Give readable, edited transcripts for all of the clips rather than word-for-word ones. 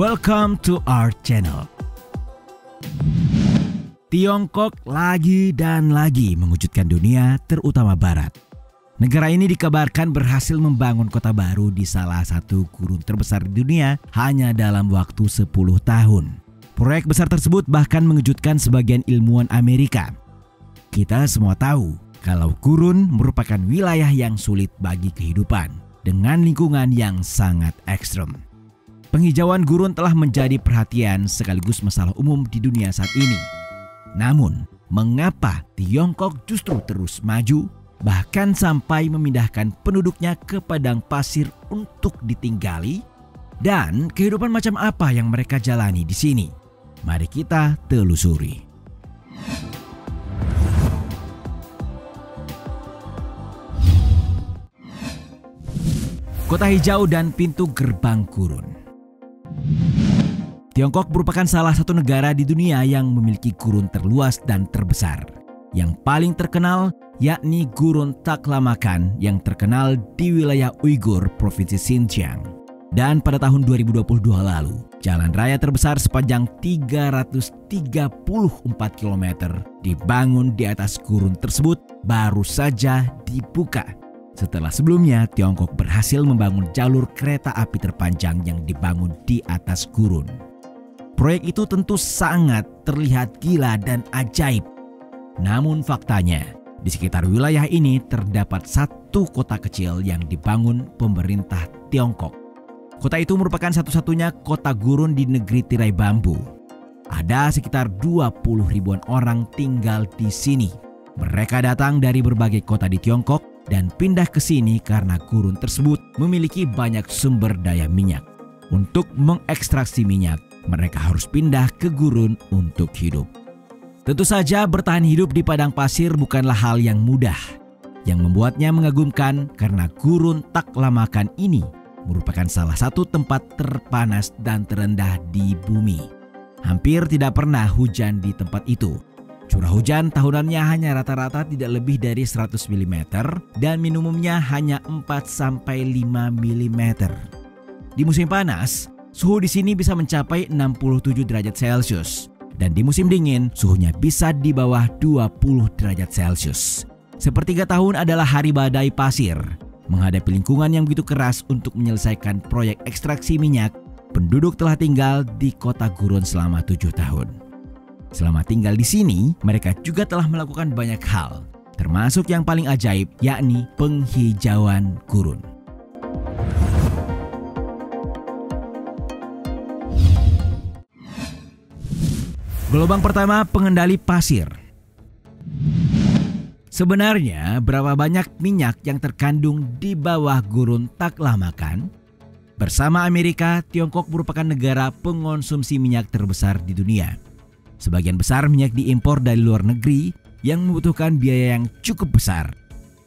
Welcome to our channel. Tiongkok lagi dan lagi mengejutkan dunia, terutama Barat. Negara ini dikabarkan berhasil membangun kota baru di salah satu gurun terbesar di dunia hanya dalam waktu 10 tahun. Proyek besar tersebut bahkan mengejutkan sebagian ilmuwan Amerika. Kita semua tahu kalau gurun merupakan wilayah yang sulit bagi kehidupan dengan lingkungan yang sangat ekstrem. Penghijauan gurun telah menjadi perhatian sekaligus masalah umum di dunia saat ini. Namun, mengapa Tiongkok justru terus maju, bahkan sampai memindahkan penduduknya ke padang pasir untuk ditinggali? Dan kehidupan macam apa yang mereka jalani di sini? Mari kita telusuri. Kota hijau dan pintu gerbang gurun. Tiongkok merupakan salah satu negara di dunia yang memiliki gurun terluas dan terbesar. Yang paling terkenal yakni Gurun Taklamakan yang terkenal di wilayah Uighur, Provinsi Xinjiang. Dan pada tahun 2022 lalu, jalan raya terbesar sepanjang 334 km dibangun di atas gurun tersebut baru saja dibuka. Setelah sebelumnya, Tiongkok berhasil membangun jalur kereta api terpanjang yang dibangun di atas gurun. Proyek itu tentu sangat terlihat gila dan ajaib. Namun faktanya, di sekitar wilayah ini terdapat satu kota kecil yang dibangun pemerintah Tiongkok. Kota itu merupakan satu-satunya kota gurun di negeri tirai bambu. Ada sekitar 20 ribuan orang tinggal di sini. Mereka datang dari berbagai kota di Tiongkok dan pindah ke sini karena gurun tersebut memiliki banyak sumber daya minyak. Untuk mengekstraksi minyak, mereka harus pindah ke gurun untuk hidup. Tentu saja bertahan hidup di padang pasir bukanlah hal yang mudah. Yang membuatnya mengagumkan karena Gurun Taklamakan ini merupakan salah satu tempat terpanas dan terendah di bumi. Hampir tidak pernah hujan di tempat itu. Curah hujan tahunannya hanya rata-rata tidak lebih dari 100 mm dan minimumnya hanya 4-5 mm. Di musim panas, suhu di sini bisa mencapai 67 derajat Celcius. Dan di musim dingin, suhunya bisa di bawah 20 derajat Celcius. Sepertiga tahun adalah hari badai pasir. Menghadapi lingkungan yang begitu keras untuk menyelesaikan proyek ekstraksi minyak, penduduk telah tinggal di kota gurun selama 7 tahun. Selama tinggal di sini, mereka juga telah melakukan banyak hal, termasuk yang paling ajaib, yakni penghijauan gurun. Gelombang pertama, pengendali pasir. Sebenarnya, berapa banyak minyak yang terkandung di bawah Gurun Taklamakan? Bersama Amerika, Tiongkok merupakan negara pengonsumsi minyak terbesar di dunia. Sebagian besar minyak diimpor dari luar negeri yang membutuhkan biaya yang cukup besar.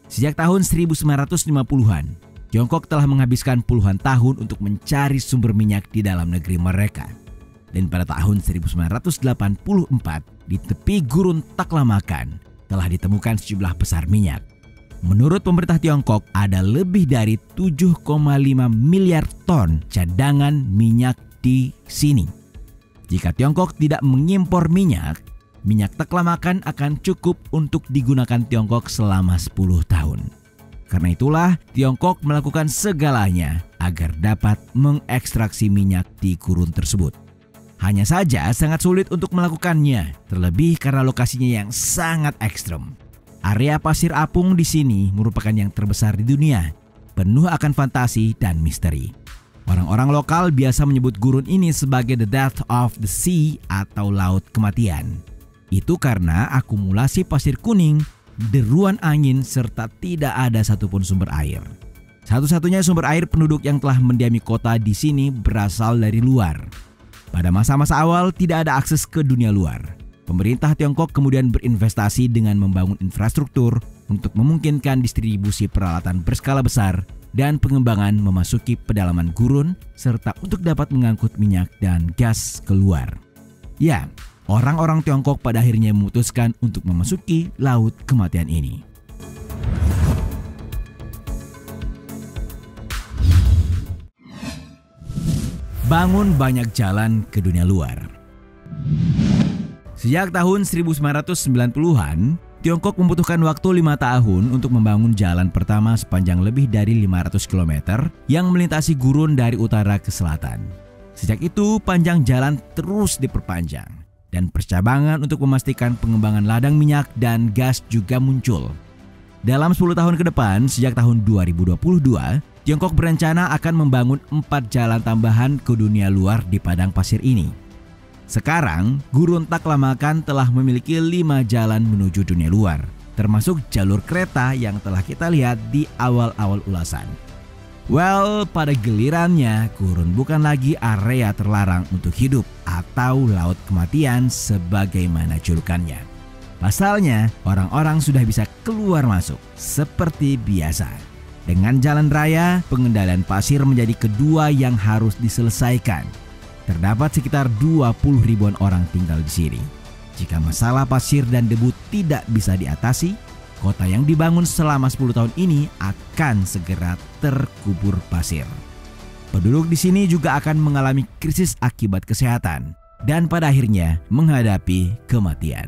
Sejak tahun 1950-an, Tiongkok telah menghabiskan puluhan tahun untuk mencari sumber minyak di dalam negeri mereka. Dan pada tahun 1984, di tepi Gurun Taklamakan telah ditemukan sejumlah besar minyak. Menurut pemerintah Tiongkok, ada lebih dari 7,5 miliar ton cadangan minyak di sini. Jika Tiongkok tidak mengimpor minyak, minyak Taklamakan akan cukup untuk digunakan Tiongkok selama 10 tahun. Karena itulah Tiongkok melakukan segalanya agar dapat mengekstraksi minyak di gurun tersebut. Hanya saja sangat sulit untuk melakukannya, terlebih karena lokasinya yang sangat ekstrem. Area pasir apung di sini merupakan yang terbesar di dunia, penuh akan fantasi dan misteri. Orang-orang lokal biasa menyebut gurun ini sebagai the death of the sea atau laut kematian. Itu karena akumulasi pasir kuning, deruan angin, serta tidak ada satupun sumber air. Satu-satunya sumber air penduduk yang telah mendiami kota di sini berasal dari luar. Pada masa-masa awal tidak ada akses ke dunia luar. Pemerintah Tiongkok kemudian berinvestasi dengan membangun infrastruktur untuk memungkinkan distribusi peralatan berskala besar dan pengembangan memasuki pedalaman gurun serta untuk dapat mengangkut minyak dan gas keluar. Ya, orang-orang Tiongkok pada akhirnya memutuskan untuk memasuki laut kematian ini. bangun banyak jalan ke dunia luar. Sejak tahun 1990-an, Tiongkok membutuhkan waktu 5 tahun untuk membangun jalan pertama sepanjang lebih dari 500 km yang melintasi gurun dari utara ke selatan. Sejak itu, panjang jalan terus diperpanjang dan percabangan untuk memastikan pengembangan ladang minyak dan gas juga muncul. Dalam 10 tahun ke depan, sejak tahun 2022, Tiongkok berencana akan membangun 4 jalan tambahan ke dunia luar di padang pasir ini. Sekarang, Gurun Taklamakan telah memiliki 5 jalan menuju dunia luar, termasuk jalur kereta yang telah kita lihat di awal-awal ulasan. Well, pada gilirannya, gurun bukan lagi area terlarang untuk hidup atau laut kematian sebagaimana julukannya. Pasalnya, orang-orang sudah bisa keluar masuk seperti biasa. Dengan jalan raya, pengendalian pasir menjadi kedua yang harus diselesaikan. Terdapat sekitar 20 ribuan orang tinggal di sini. Jika masalah pasir dan debu tidak bisa diatasi, kota yang dibangun selama 10 tahun ini akan segera terkubur pasir. Penduduk di sini juga akan mengalami krisis akibat kesehatan dan pada akhirnya menghadapi kematian.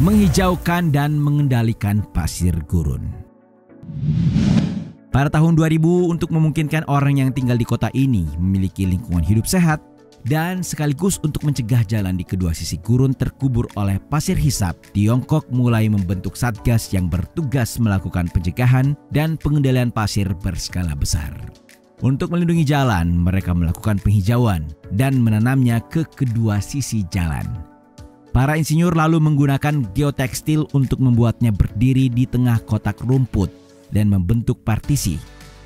Menghijaukan dan mengendalikan pasir gurun. Pada tahun 2000, untuk memungkinkan orang yang tinggal di kota ini memiliki lingkungan hidup sehat dan sekaligus untuk mencegah jalan di kedua sisi gurun terkubur oleh pasir hisap, Tiongkok mulai membentuk satgas yang bertugas melakukan pencegahan dan pengendalian pasir berskala besar. Untuk melindungi jalan, mereka melakukan penghijauan dan menanamnya ke kedua sisi jalan. Para insinyur lalu menggunakan geotekstil untuk membuatnya berdiri di tengah kotak rumput dan membentuk partisi.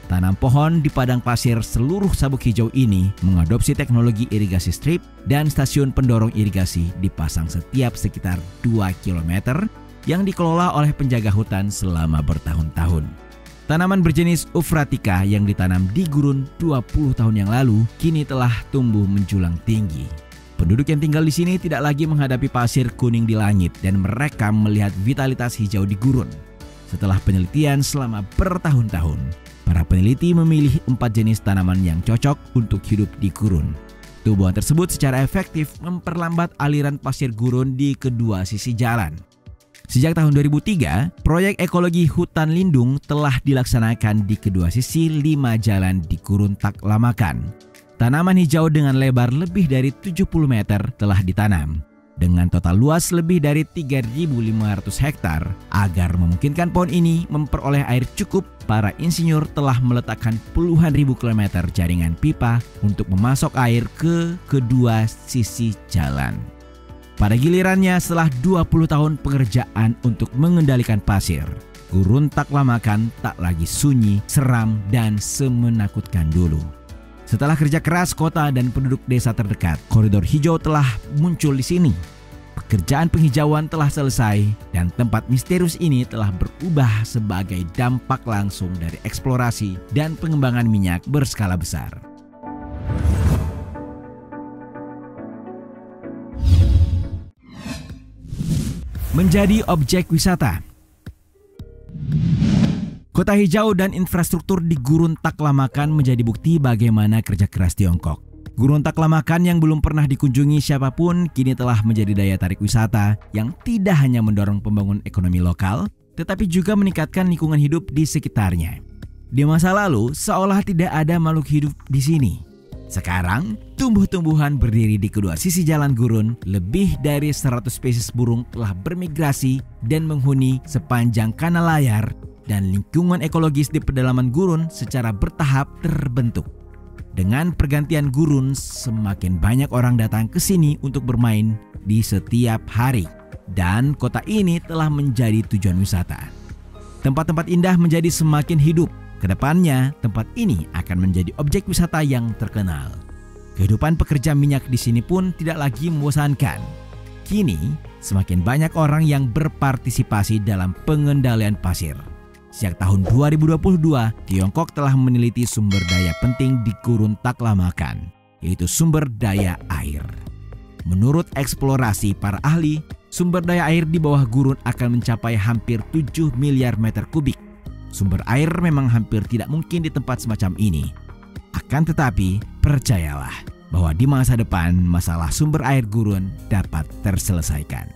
Tanam pohon di padang pasir seluruh sabuk hijau ini mengadopsi teknologi irigasi strip dan stasiun pendorong irigasi dipasang setiap sekitar 2 km yang dikelola oleh penjaga hutan selama bertahun-tahun. Tanaman berjenis Euphratica yang ditanam di gurun 20 tahun yang lalu kini telah tumbuh menjulang tinggi. Penduduk yang tinggal di sini tidak lagi menghadapi pasir kuning di langit dan mereka melihat vitalitas hijau di gurun. Setelah penelitian selama bertahun-tahun, para peneliti memilih 4 jenis tanaman yang cocok untuk hidup di gurun. Tumbuhan tersebut secara efektif memperlambat aliran pasir gurun di kedua sisi jalan. Sejak tahun 2003, proyek ekologi hutan lindung telah dilaksanakan di kedua sisi 5 jalan di Gurun Taklamakan. Tanaman hijau dengan lebar lebih dari 70 meter telah ditanam. Dengan total luas lebih dari 3.500 hektar, agar memungkinkan pohon ini memperoleh air cukup, para insinyur telah meletakkan puluhan ribu kilometer jaringan pipa untuk memasok air ke kedua sisi jalan. Pada gilirannya, setelah 20 tahun pengerjaan untuk mengendalikan pasir, Gurun Taklamakan tak lagi sunyi, seram, dan semenakutkan dulu. Setelah kerja keras kota dan penduduk desa terdekat, koridor hijau telah muncul di sini. Pekerjaan penghijauan telah selesai dan tempat misterius ini telah berubah sebagai dampak langsung dari eksplorasi dan pengembangan minyak berskala besar. Menjadi objek wisata. Kota hijau dan infrastruktur di Gurun Taklamakan menjadi bukti bagaimana kerja keras Tiongkok. Gurun Taklamakan yang belum pernah dikunjungi siapapun kini telah menjadi daya tarik wisata yang tidak hanya mendorong pembangunan ekonomi lokal, tetapi juga meningkatkan lingkungan hidup di sekitarnya. Di masa lalu, seolah tidak ada makhluk hidup di sini. Sekarang, tumbuh-tumbuhan berdiri di kedua sisi jalan gurun, lebih dari 100 spesies burung telah bermigrasi dan menghuni sepanjang kanal layar, dan lingkungan ekologis di pedalaman gurun secara bertahap terbentuk. Dengan pergantian gurun, semakin banyak orang datang ke sini untuk bermain di setiap hari. Dan kota ini telah menjadi tujuan wisata. Tempat-tempat indah menjadi semakin hidup. Kedepannya, tempat ini akan menjadi objek wisata yang terkenal. Kehidupan pekerja minyak di sini pun tidak lagi membosankan. Kini, semakin banyak orang yang berpartisipasi dalam pengendalian pasir. Sejak tahun 2022, Tiongkok telah meneliti sumber daya penting di Gurun Taklamakan, yaitu sumber daya air. Menurut eksplorasi para ahli, sumber daya air di bawah gurun akan mencapai hampir 7 miliar meter kubik. Sumber air memang hampir tidak mungkin di tempat semacam ini. Akan tetapi, percayalah bahwa di masa depan masalah sumber air gurun dapat terselesaikan.